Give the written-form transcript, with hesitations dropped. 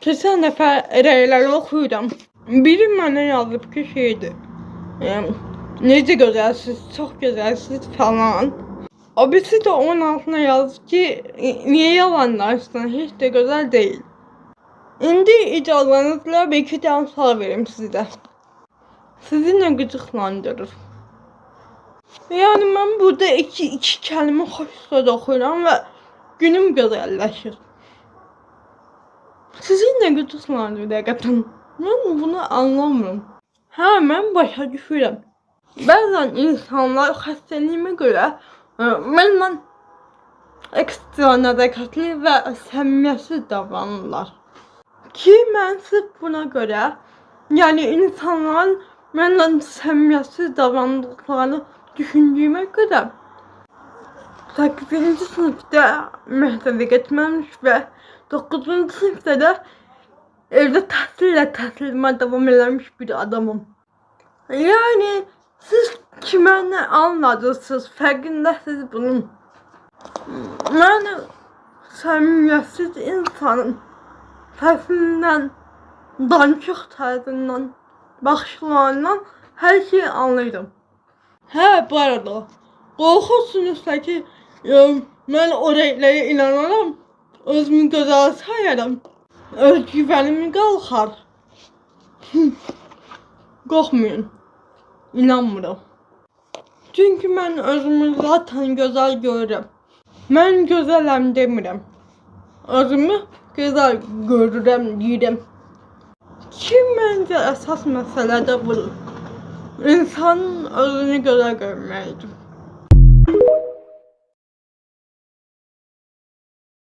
Keçən dəfə rəyləri oxuyuram. Biri mənə yazıb ki, şeydir. Necə gözəlsiniz, çox gözəlsiniz falan. O birisi də onun altına yazıb ki, niyə yalan danışsan, heç də gözəl deyil. İndi icazənizlə bir iki dənə sual verim sizə. Sizi nə qıcıqlandırır? Yəni mən burada iki kəlmə xoş söz oxuyuram və günüm gözəlləşir. Sizi nə qıcıqlandırır həqiqətən? Mən bunu anlamıram. Hə, mən başa düşürəm. Bəzən insanlar xəstəliyimə görə mənlə ekstra nəzakətli və səmimiyyətsiz davranırlar. Ki mən sırf buna görə, yəni insanların mənlə səmimiyyətsiz davrandıqlarını düşündüyümə görə 8-ci sinifdə məktəbə getməmiş və 9-cu sinifdə də evdə təhsilimə davam eləmiş bir adamım. Yəni siz kimə nə anladırsınız, fərqindəsiniz bunun. Mən səmimiyyətsiz insanın səsindən, danışıq tərzindən, baxışlarından hər şeyi anlayırım. Hə, bu arada, qorxursunuzsa ki, mən o rəylərə inanaram, özümü gözəl sayarım, özgüvənimi qalxar. Qorxmayın, inanmıram. Çünki mən özümü zaten gözəl görürəm. Mən gözələm demirəm. Özümü gözəl görürəm deyirəm. Ki məncə əsas məsələ də budur. İnsanın özünü gözəl görməyidir.